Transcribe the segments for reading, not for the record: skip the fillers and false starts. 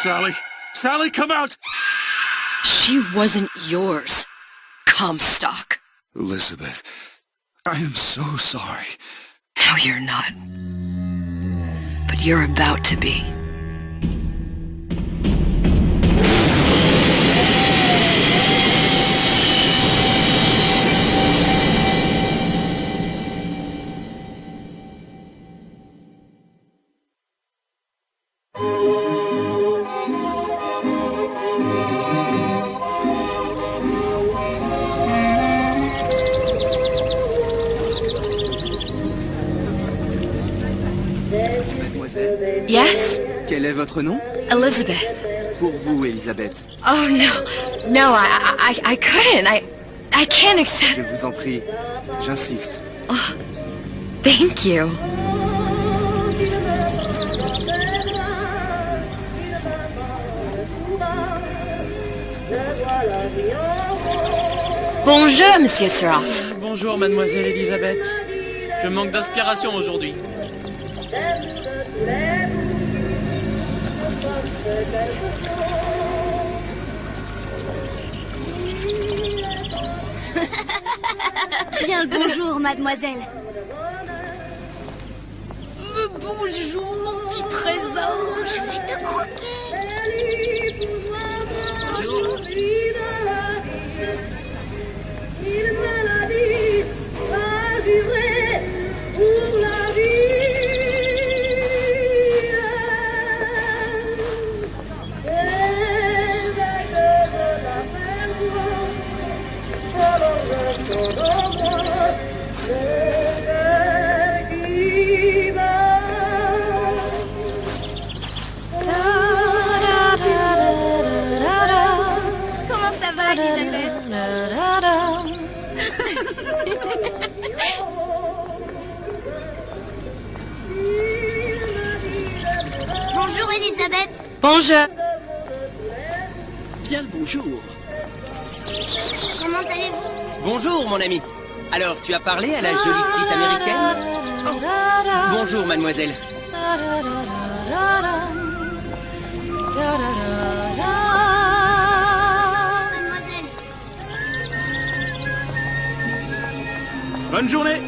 Sally! Sally, come out! She wasn't yours, Comstock. Elizabeth, I am so sorry. No, you're not. But you're about to be. Mademoiselle, Yes? quel est votre nom? Elizabeth. Pour vous, Elisabeth. Oh, no. No, I couldn't. I can't accept... Je vous en prie, j'insiste. Oh, thank you. Bonjour, Monsieur Surratt. Bonjour, mademoiselle Elisabeth. Je manque d'inspiration aujourd'hui. Bien le bonjour, mademoiselle. Bonjour, mon petit trésor. Je vais te croquer. Bonjour. Comment ça va, Elisabeth? Bonjour, Elisabeth. Bonjour. Bien le bonjour. Comment allez-vous? Bonjour, mon ami. Alors, tu as parlé à la jolie petite américaine? Oh. Bonjour, mademoiselle. Mademoiselle. Bonne journée.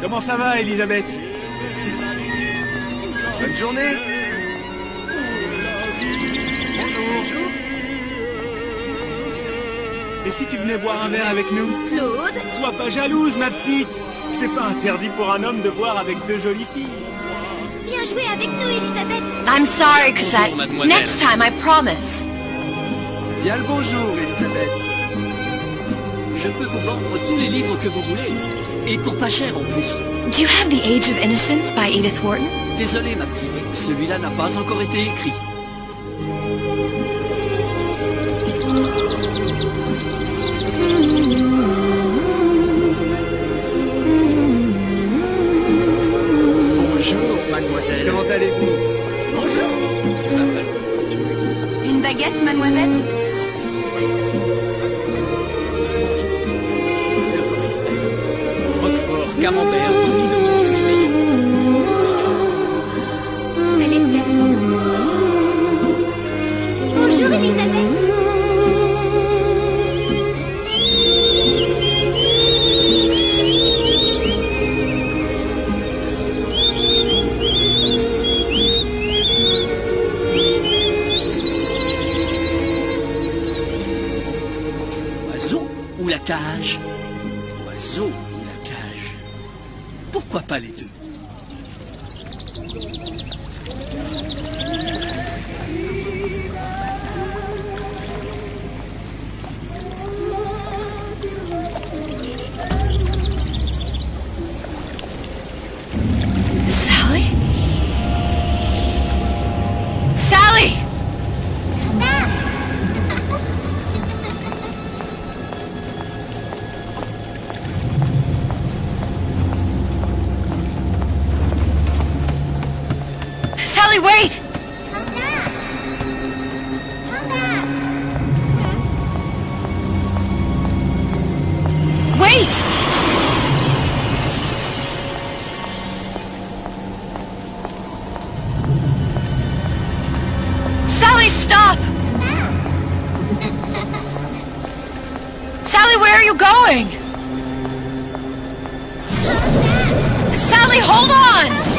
Comment ça va, Elisabeth? Bonne journée. Bonjour. Et si tu venais boire un verre avec nous? Claude. Sois pas jalouse, ma petite. C'est pas interdit pour un homme de boire avec deux jolies filles. Viens jouer avec nous, Elisabeth. I'm sorry, Cosette. Bonjour, mademoiselle. Next time, I promise. Bien le bonjour, Elisabeth. Je peux vous vendre tous les livres que vous voulez. Et pour pas cher en plus. Do you have The Age of Innocence by Edith Wharton? Désolé, ma petite. Celui-là n'a pas encore été écrit. Bonjour, mademoiselle. Comment allez-vous? Une baguette, mademoiselle? Roquefort, camembert, demi de monde, les meilleurs. Elle est tellement... Bonjour, Elisabeth. Oiseau ou la cage? Oiseau ou la cage? Pourquoi pas les deux? Sally? Sally! Sally, wait! Come back. Come back. Wait! Sally, Where are you going? Sally, hold on!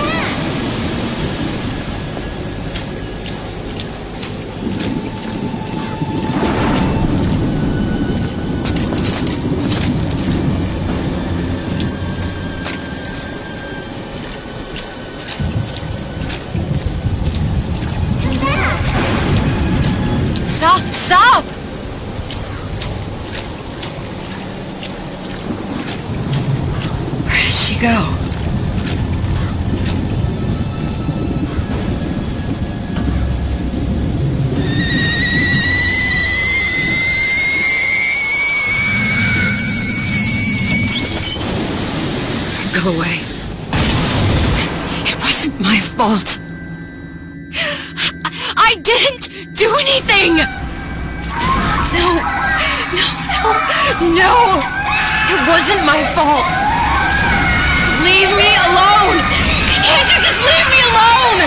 Stop! Stop! Where did she go? Go away. It wasn't my fault. I didn't do anything! No! It wasn't my fault! Leave me alone! Can't you just leave me alone?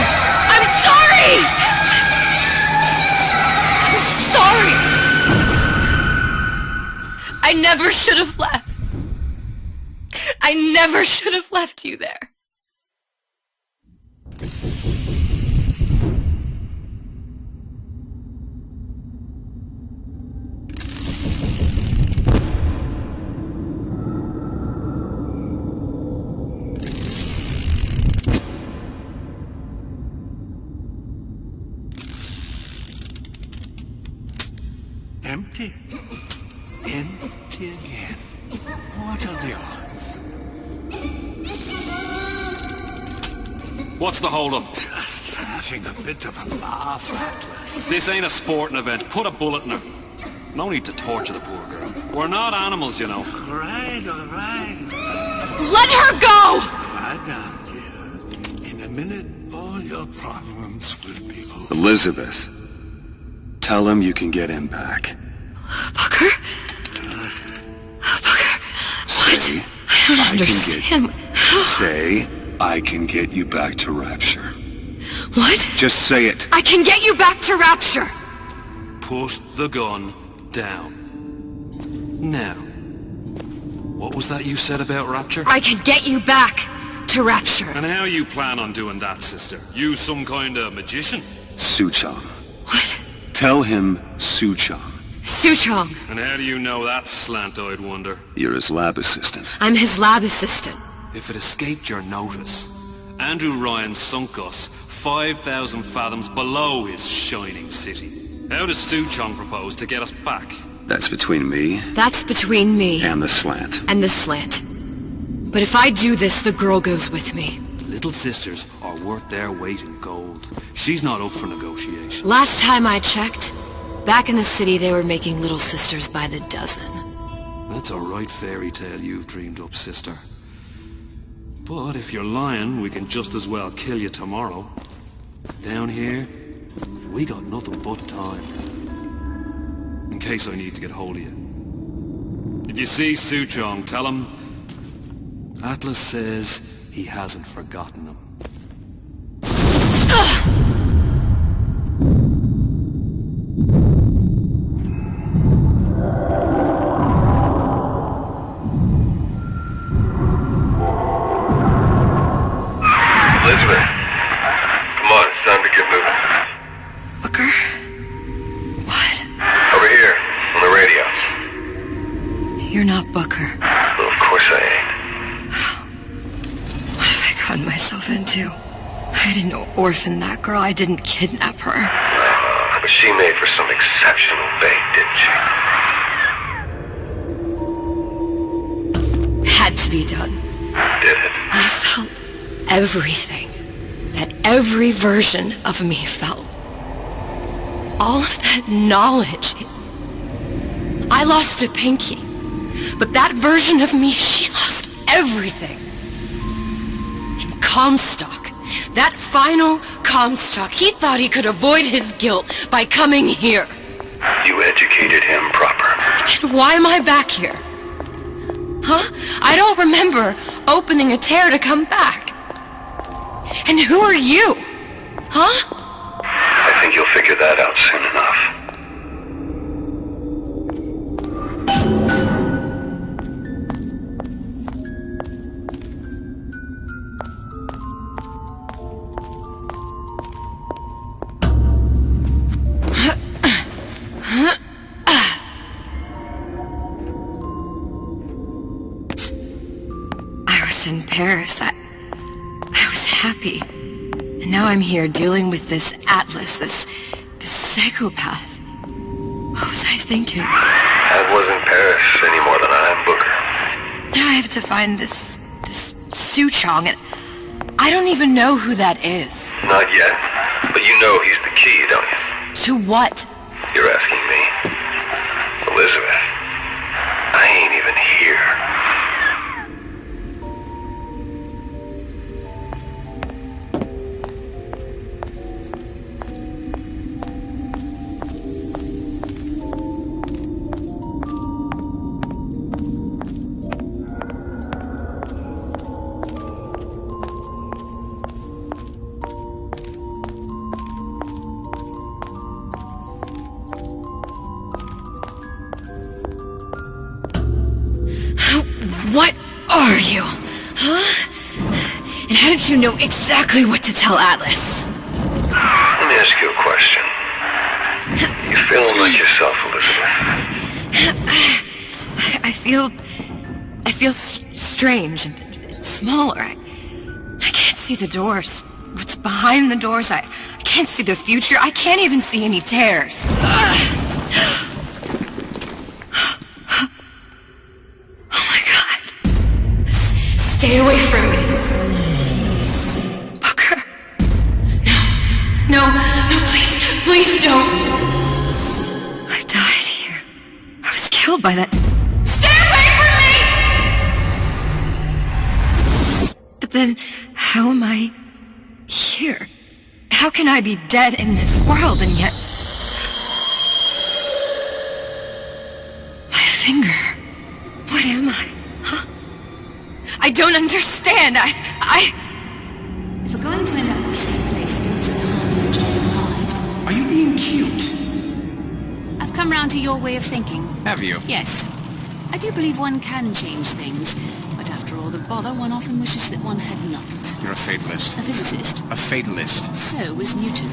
I'm sorry! I'm sorry! I never should have left. I never should have left you there. Empty? Empty again. What are the odds? What's the hold-up? Just having a bit of a laugh, Atlas. This ain't a sporting event. Put a bullet in her. No need to torture the poor girl. We're not animals, you know. All right. Let her go! Quiet down, dear. In a minute, all your problems will be over. Elizabeth, tell him you can get him back. Booker? Booker? What? Say, I don't understand. Say, I can get you back to Rapture. What? Just say it. I can get you back to Rapture! Put the gun down. Now, what was that you said about Rapture? I can get you back to Rapture. And how you plan on doing that, sister? You some kind of magician? Suchong. What? Tell him Suchong. Suchong. And how do you know that, slant-eyed wonder? You're his lab assistant. I'm his lab assistant. If it escaped your notice, Andrew Ryan sunk us 5,000 fathoms below his shining city. How does Suchong propose to get us back? That's between me That's between me and the slant. and the slant. But if I do this, the girl goes with me. Little sisters are worth their weight in gold. She's not up for negotiation. Last time I checked, back in the city they were making little sisters by the dozen. That's a right fairy tale you've dreamed up, sister. But if you're lying, we can just as well kill you tomorrow. Down here, we got nothing but time. In case I need to get hold of you. If you see Suchong, tell him Atlas says he hasn't forgotten him. Elizabeth, come on, it's time to get moving. Booker? What? Over here, on the radio. You're not Booker. Well, of course I ain't. What have I gotten myself into? I didn't orphan that girl. I didn't kidnap her. But she made for some exceptional bait, didn't she? Had to be done. Did it? I felt everything that every version of me felt. All of that knowledge. I lost a pinky. But that version of me, she lost everything. And Comstock, that final Comstock, he thought he could avoid his guilt by coming here. You educated him proper. Then why am I back here? Huh? I don't remember opening a tear to come back. And who are you? Huh? I think you'll figure that out soon enough. Paris, I was happy. And now I'm here dealing with this Atlas, this psychopath. What was I thinking? That wasn't Paris any more than I am Booker. Now I have to find this Suchong, and I don't even know who that is. Not yet, but you know he's the key, don't you? To what? You're asking me. Elizabeth, I ain't even here. What are you? Huh? And how did you know exactly what to tell Atlas? Let me ask you a question. You feeling like yourself, Elizabeth? I feel strange and smaller. I can't see the doors. What's behind the doors? I can't see the future. I can't even see any tears. Stay away from me. Booker. No, please don't. I died here. I was killed by that. Stay away from me! But then, how am I here? How can I be dead in this world and yet... My finger. What am I? I don't understand. If we're going to end up in the same place, don't say hard. Are you being cute? I've come round to your way of thinking. Have you? Yes. I do believe one can change things, but after all the bother, one often wishes that one had not. You're a fatalist. A physicist. A fatalist. So was Newton.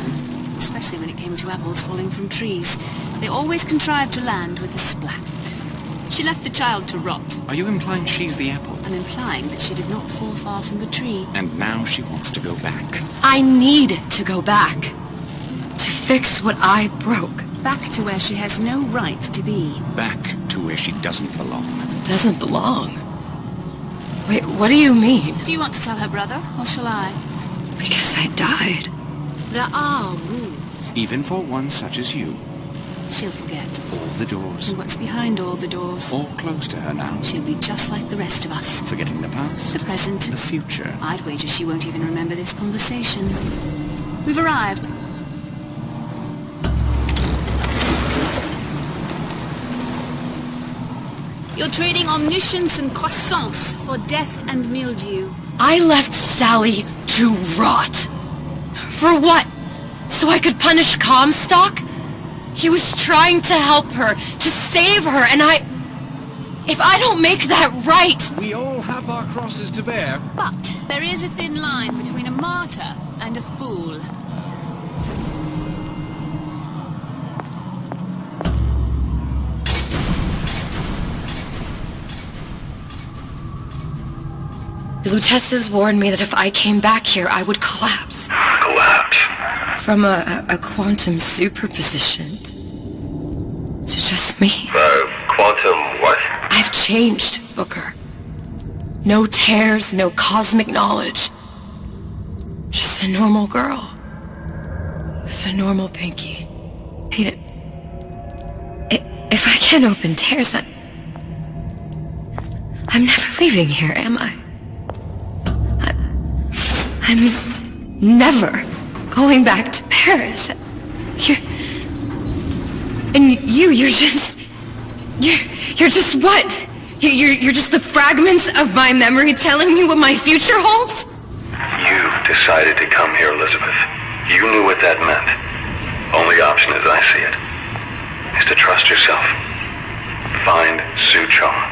Especially when it came to apples falling from trees. They always contrived to land with a splat. She left the child to rot. Are you implying she's the apple? I'm implying that she did not fall far from the tree. And now she wants to go back. I need to go back. To fix what I broke. Back to where she has no right to be. Back to where she doesn't belong. Doesn't belong? Wait, what do you mean? Do you want to tell her brother, or shall I? Because I died. There are rules. Even for one such as you. She'll forget. All the doors. And what's behind all the doors? All closed to her now. She'll be just like the rest of us. Forgetting the past. The present. The future. I'd wager she won't even remember this conversation. We've arrived. You're trading omniscience and croissance for death and mildew. I left Sally to rot. For what? So I could punish Comstock? He was trying to help her, to save her, and if I don't make that right... We all have our crosses to bear. But there is a thin line between a martyr and a fool. The Luteces warned me that if I came back here, I would collapse. Collapse? From a quantum superposition to just me. Quantum what? I've changed, Booker. No tears, no cosmic knowledge. Just a normal girl. With a normal pinky. If I can't open tears, I'm never leaving here, am I? I'm never going back to Paris. You're just what? You're just the fragments of my memory telling me what my future holds? You decided to come here, Elizabeth. You knew what that meant. Only option, as I see it, is to trust yourself. Find Suchong.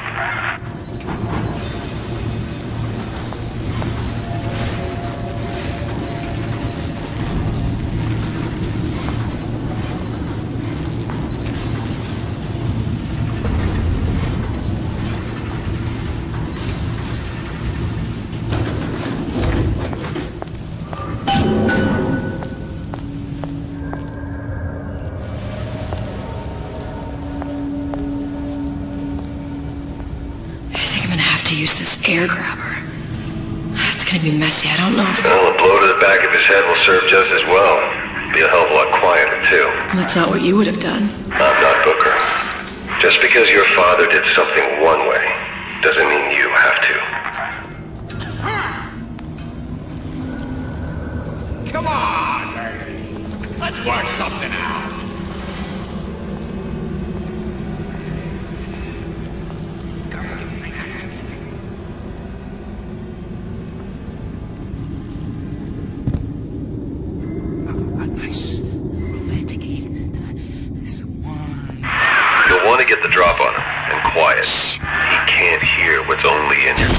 hair grabber. It's gonna be messy, I don't know if... Well, a blow to the back of his head will serve just as well. Be a hell of a lot quieter, too. That's not what you would have done. I'm not Booker. Just because your father did something one way, doesn't mean you have to. Come on! Let's work something out! A nice romantic evening. Someone... You'll want to get the drop on him, and quiet. He can't hear what's only in you.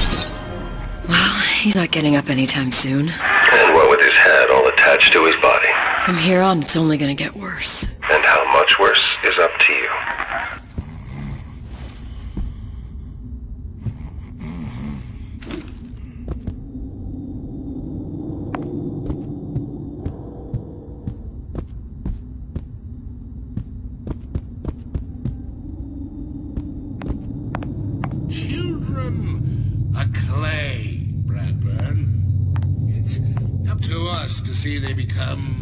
Well, he's not getting up anytime soon. And what with his head all attached to his body. From here on, it's only gonna get worse. And how much worse is up to you. Children are clay, Bradburn. It's up to us to see they become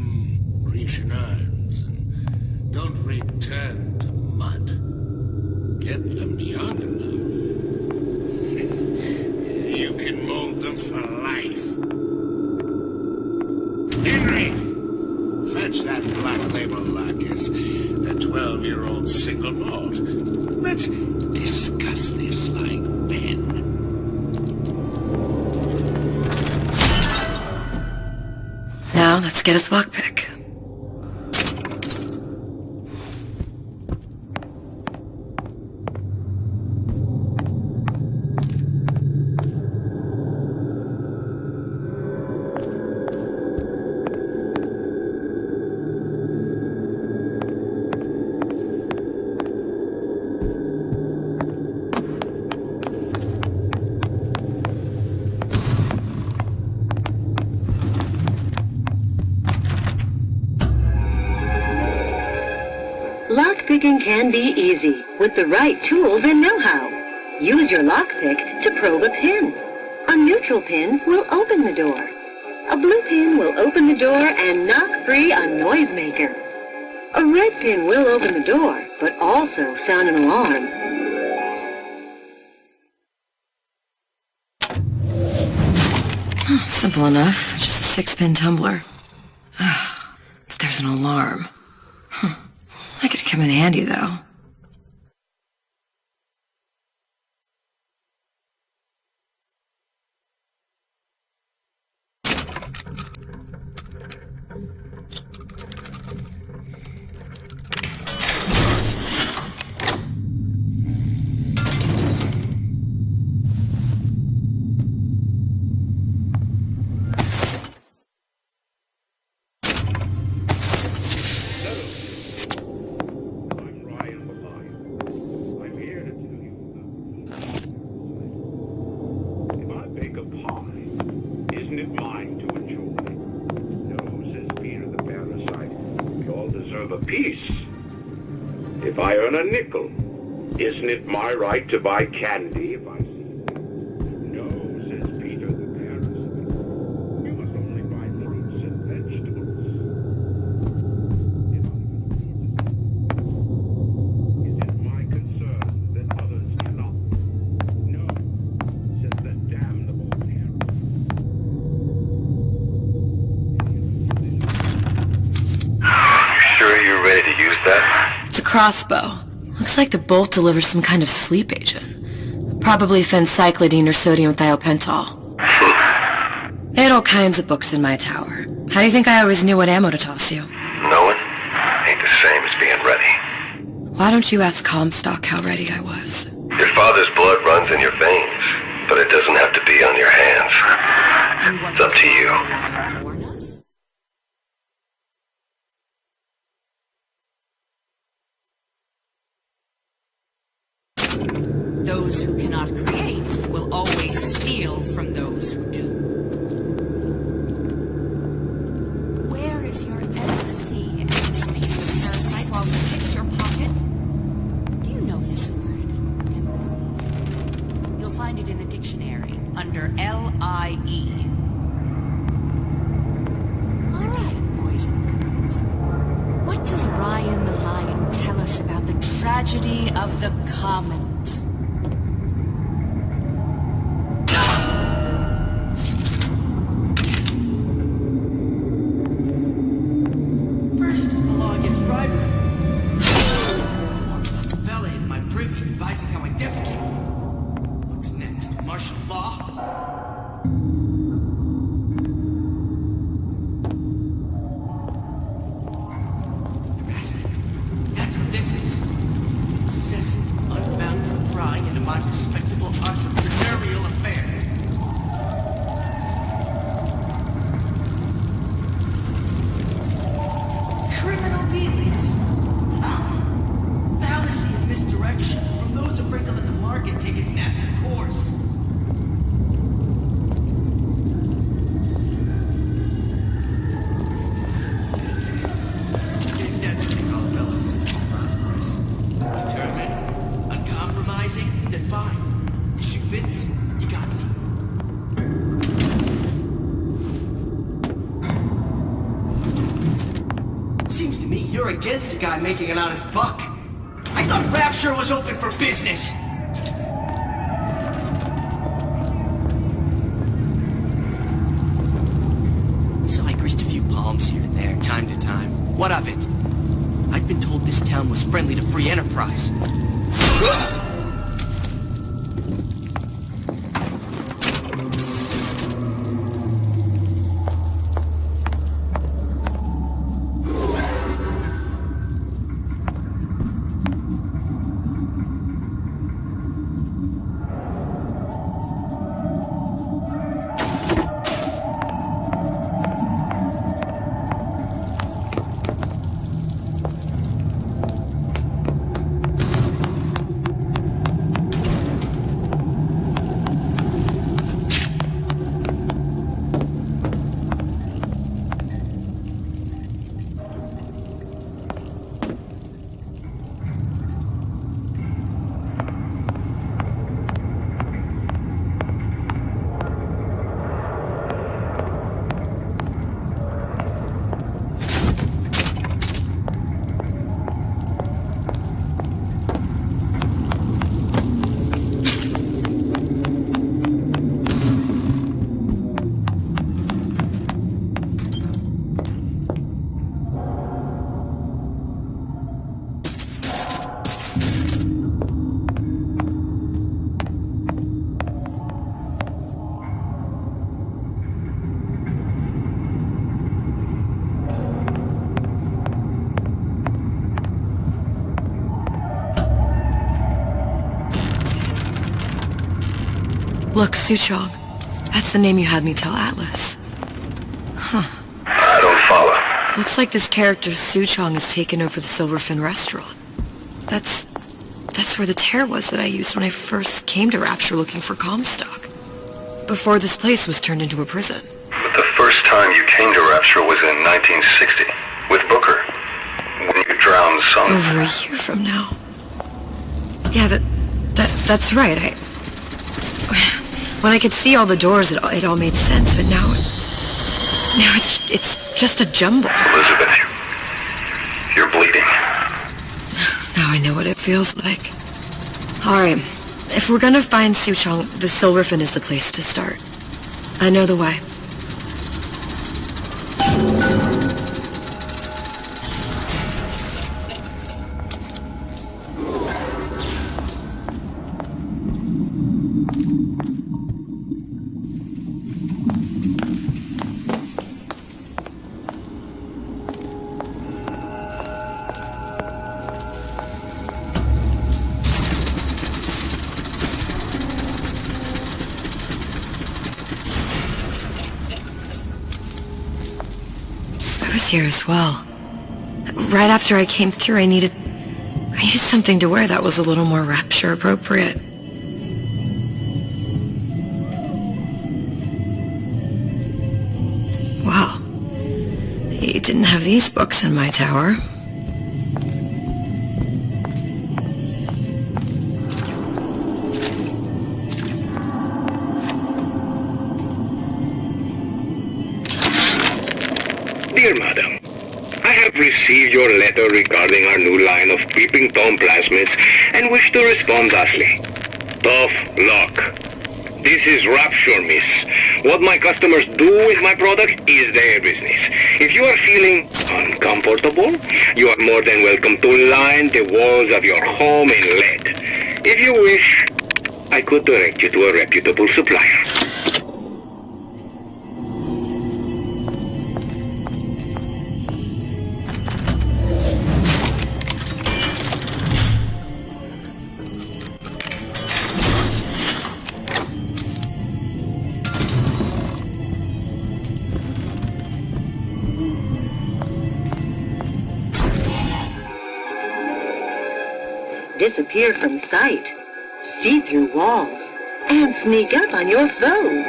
Grecian urns and don't return to mud. Get them young enough. You can mold them for life. Henry! Fetch that black label lacquers, that 12-year-old single malt. Let's discuss this like men. Now, let's get his lockpick. Lockpicking can be easy with the right tools and know-how. Use your lockpick to probe a pin. A neutral pin will open the door. A blue pin will open the door and knock free a noisemaker. A red pin will open the door, but also sound an alarm. Simple enough. Just a 6-pin tumbler. But there's an alarm. That could come in handy, though. If I earn a nickel, isn't it my right to buy candy if I see it? No, says Peter the parasite. You must only buy fruits and vegetables. Is it my concern that others cannot? No, says the damnable parasite. You sure you're ready to use that? It's a crossbow. Looks like the bolt delivers some kind of sleep agent. Probably phencyclidine or sodium thiopental. They had all kinds of books in my tower. How do you think I always knew what ammo to toss you? Knowing ain't the same as being ready. Why don't you ask Comstock how ready I was? Your father's blood runs in your veins, but it doesn't have to be on your hands. It's up to you. Those who cannot create will always steal from those who do. Where is your empathy as you speak to the parasite while you fix your pocket? Do you know this word, empathy? You'll find it in the dictionary enemy of the commons. First, the law gets bribery. I want some fella in my privy advising how I defecate. What's next? Martial law? That's what this is. Incessant, unbounded prying into my respectable entrepreneurial affairs. Criminal dealings. Fallacy and misdirection from those afraid to let the market take its natural course. That's what they call a fellow who's prosperous. Determined, uncompromising, then fine. The shoe fits, you got me. Seems to me you're against a guy making an honest buck. I thought Rapture was open for business. So I greased a few palms here and there, time to time. What of it? I'd been told this town was friendly to free enterprise. Look, Suchong. That's the name you had me tell Atlas. Huh. I don't follow. Looks like this character Suchong has taken over the Silverfin restaurant. That's where the tear was that I used when I first came to Rapture looking for Comstock. Before this place was turned into a prison. But the first time you came to Rapture was in 1960, with Booker. When you drowned some... Over a year from now. Yeah, that's right. When I could see all the doors, it all made sense, but now it's just a jumble. Elizabeth, you're bleeding. Now I know what it feels like. Alright, if we're gonna find Suchong, the Silverfin is the place to start. I know the way. Here as well. Right after I came through, I needed something to wear that was a little more Rapture appropriate. Well, you didn't have these books in my tower. Dear madam, I have received your letter regarding our new line of peeping Tom plasmids and wish to respond thusly. Tough luck. This is Rapture, miss. What my customers do with my product is their business. If you are feeling uncomfortable, you are more than welcome to line the walls of your home in lead. If you wish, I could direct you to a reputable supplier. Disappear from sight, see through walls, and sneak up on your foes.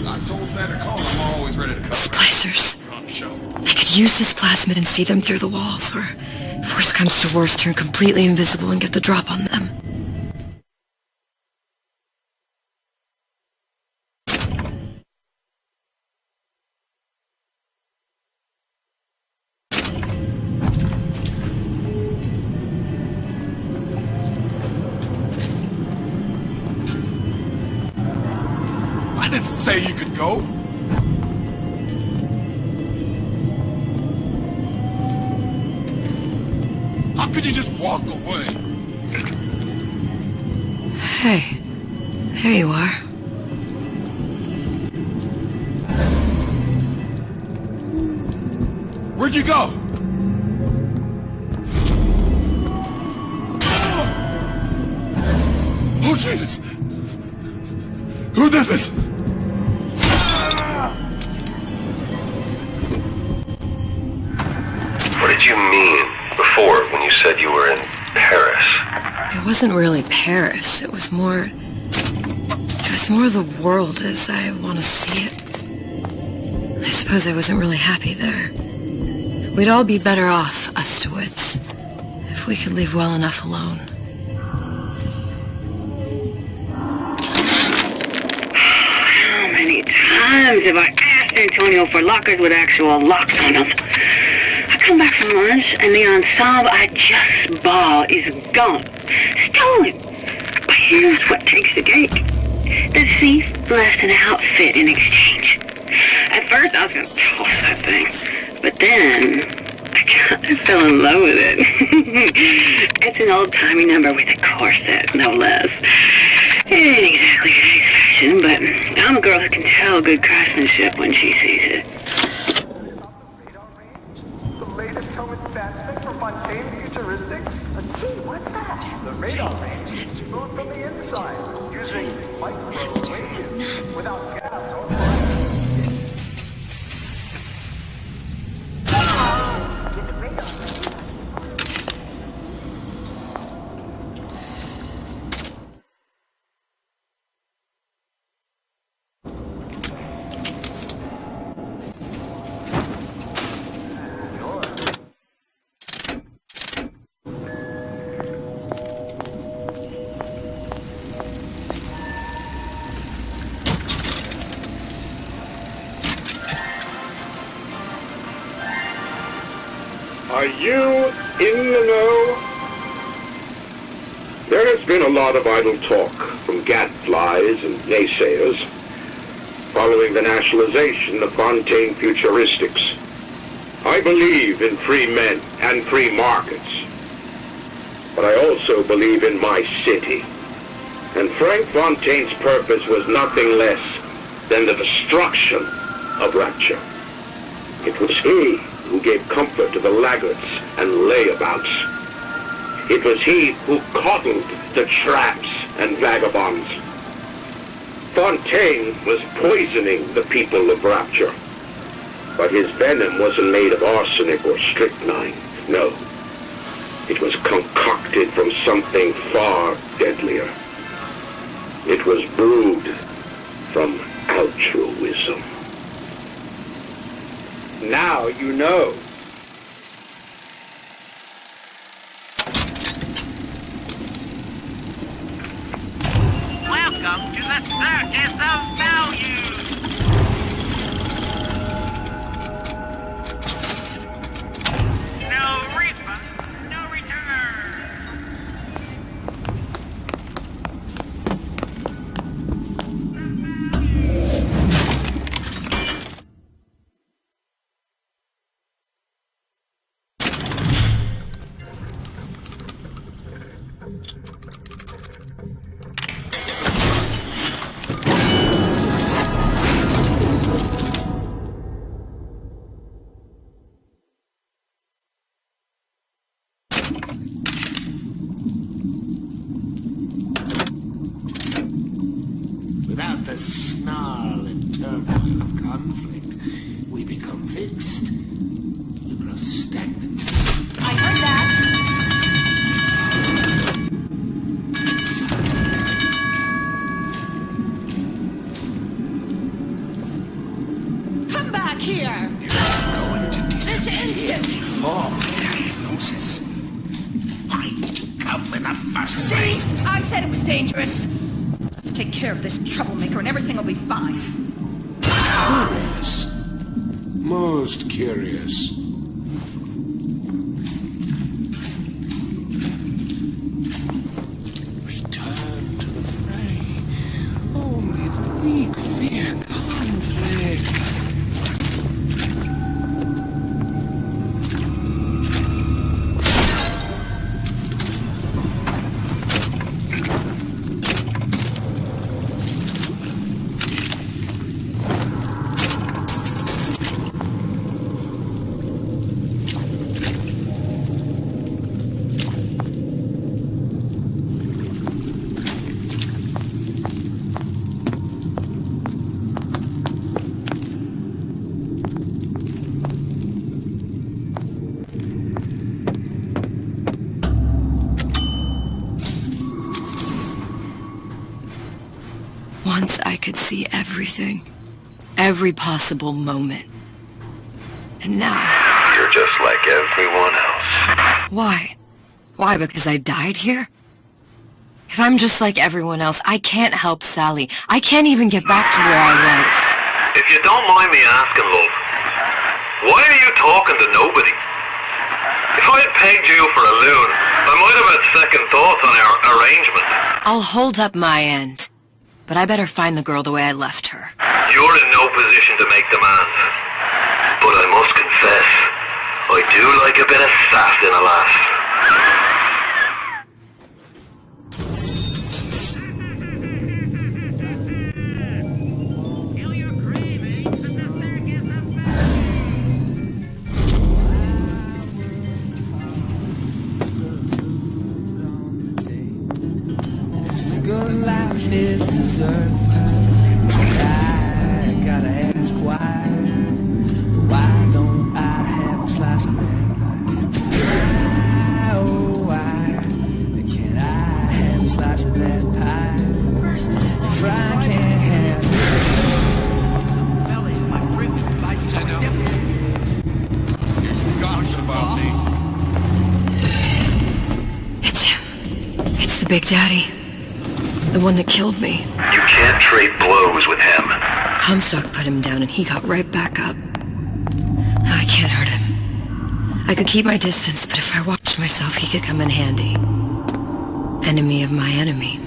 I told Santa Claus I'm always ready to come. Splicers. I could use this plasmid and see them through the walls, or if worse comes to worse, turn completely invisible and get the drop on them. I didn't say you could go. How could you just walk away? Hey, there you are. Where'd you go? Oh, Jesus! Who did this? What did you mean before when you said you were in Paris? It wasn't really Paris. It was more the world as I want to see it. I suppose I wasn't really happy there. We'd all be better off, us to wits, if we could leave well enough alone. How many times have I asked Antonio for lockers with actual locks on them? I come back from lunch and the ensemble I just bought is gone. Stolen. But here's what takes the cake. The thief left an outfit in exchange. At first I was going to toss that thing, but then I kind of fell in love with it. It's an old-timey number with a corset, no less. It ain't exactly today's fashion, but I'm a girl who can tell good craftsmanship when she sees it. The latest home advancement for Fontaine Futuristics? Gee, what's that? The radar range is moved from the inside, using microwave waves without gas or Are you in the know? There has been a lot of idle talk from gadflies and naysayers following the nationalization of Fontaine Futuristics. I believe in free men and free markets, but I also believe in my city. And Frank Fontaine's purpose was nothing less than the destruction of Rapture. It was he who gave comfort to the laggards and layabouts. It was he who coddled the tramps and vagabonds. Fontaine was poisoning the people of Rapture, but his venom wasn't made of arsenic or strychnine. No, it was concocted from something far deadlier. It was brewed from altruism. Now you know. Welcome Welcome to the Circus of Value! No refund, no return! Without the snarl and turmoil of conflict, we become fixed. We grow stagnant. I heard that. Come back here! Going to This instant! form diagnosis. Why did you come in the first See? place? I said it was dangerous. Let's take care of this troublemaker and everything will be fine. Curious. Most curious. Return to the fray. Only the weak fear conflict. Once I could see everything. Every possible moment. And now... You're just like everyone else. Why? Why, because I died here? If I'm just like everyone else, I can't help Sally. I can't even get back to where I was. If you don't mind me asking, love, why are you talking to nobody? If I had pegged you for a loon, I might have had second thoughts on our arrangement. I'll hold up my end. But I better find the girl the way I left her. You're in no position to make demands. But I must confess, I do like a bit of sass in a lass. Good life is dessert. I gotta ask why. Why don't I have a slice of that pie? Why, oh why can't I have a slice of that pie? If I can't have it, Belly in my privy, advising how I defecate. Gossip about me. It's him. It's the Big Daddy. The one that killed me. You can't trade blows with him. Comstock put him down and he got right back up. Now I can't hurt him. I could keep my distance, but if I watched myself, he could come in handy. Enemy of my enemy.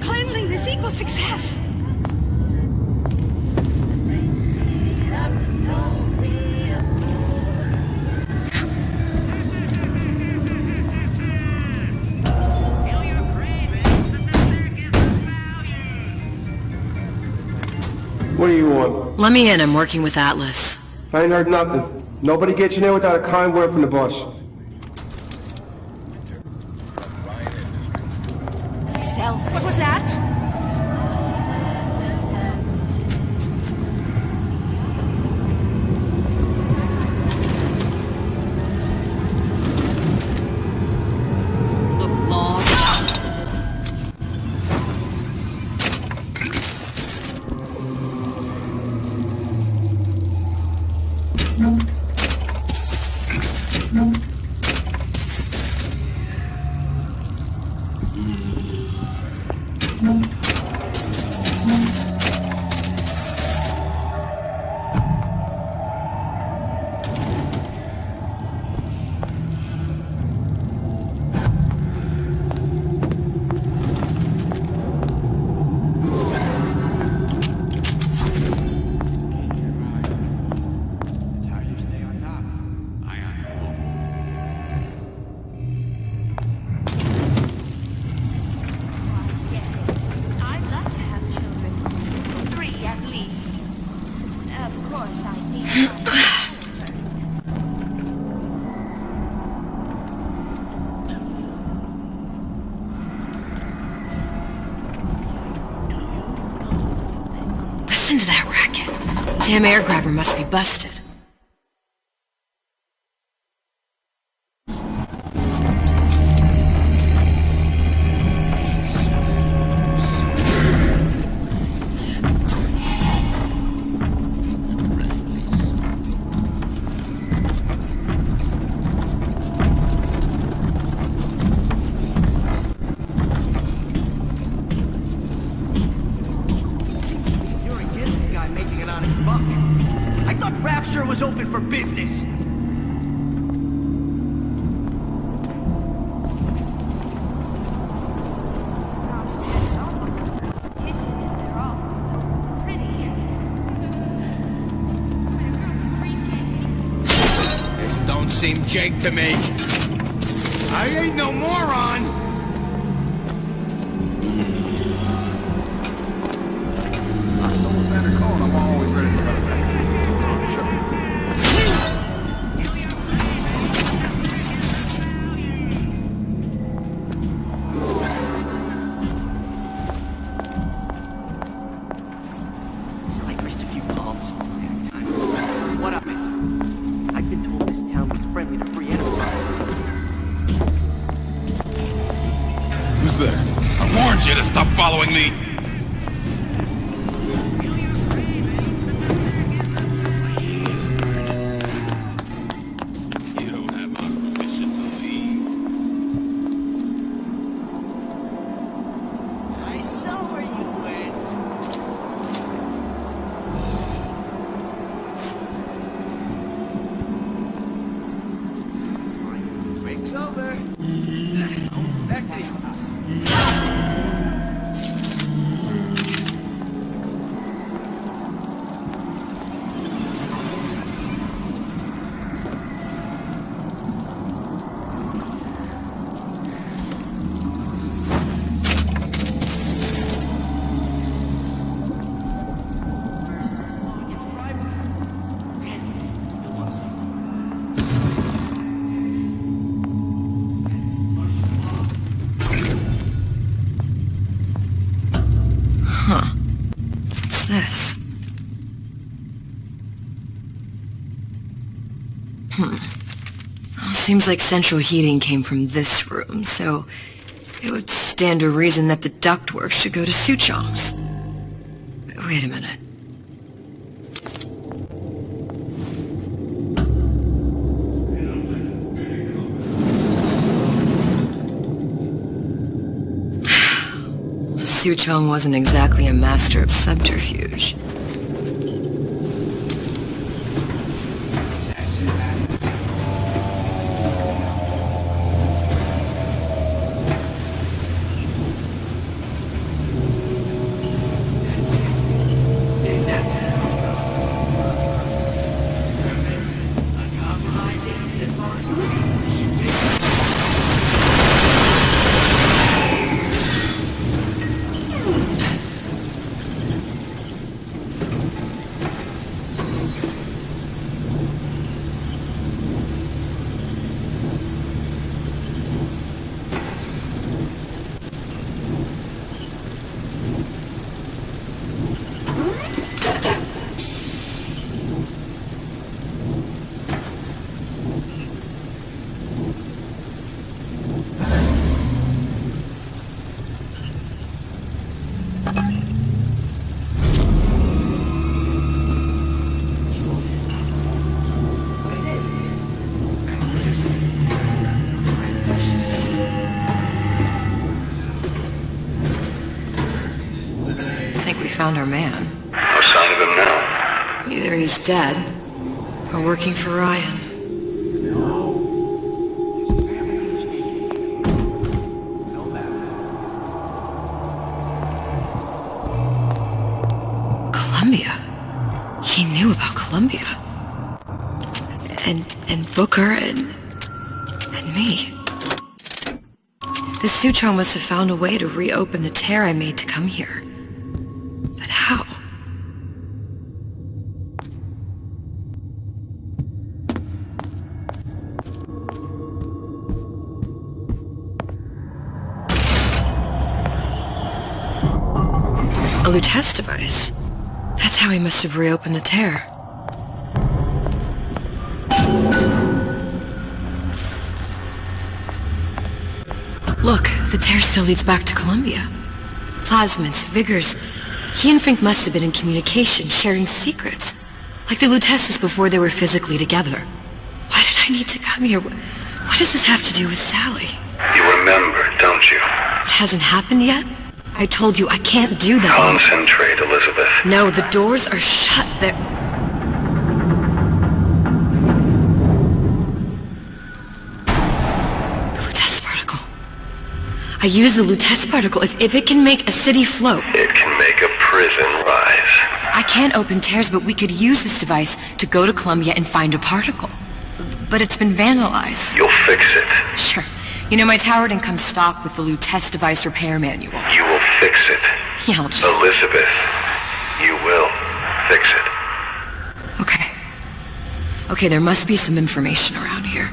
Cleanliness equals success. What do you want? Let me in. I'm working with Atlas. I ain't heard nothing. Nobody gets in there without a kind word from the boss. Self. What was that? Look long. I'd love to have children. 3 at least. Of course, I need Listen to that racket. Damn air grabber must be busted. You're against the guy making an honest buck. I thought Rapture was open for business. This don't seem Jake to me. I ain't no moron! I'm always ready to go. So I grist a few palms. What of it? I've been told this town was friendly to free enterprise. Who's there? I warned you to stop following me! You don't have my permission to leave. I saw where you went. Break's over. Back to the office. Huh. What's this? Well, seems like central heating came from this room, so it would stand to reason that the ductwork should go to Suchong's. Wait a minute. Suchong wasn't exactly a master of subterfuge. found our man. No sign of him now. Either he's dead, or working for Ryan. Columbia. He knew about Columbia. And Booker and me. The Sutron must have found a way to reopen the tear I made to come here. But how? A Lutece device. That's how he must have reopened the tear. Look, the tear still leads back to Columbia. Plasmids, Vigors. He and Fink must have been in communication, sharing secrets. Like the Luteces before they were physically together. Why did I need to come here? What does this have to do with Sally? You remember, don't you? It hasn't happened yet? I told you I can't do that. Concentrate, Elizabeth. No, the doors are shut. They're... I use the Lutece particle. If it can make a city float... It can make a prison rise. I can't open tears, but we could use this device to go to Columbia and find a particle. But it's been vandalized. You'll fix it. Sure. You know, my tower didn't come stock with the Lutece device repair manual. You will fix it. Yeah, I'll just... Elizabeth, you will fix it. Okay. Okay, there must be some information around here.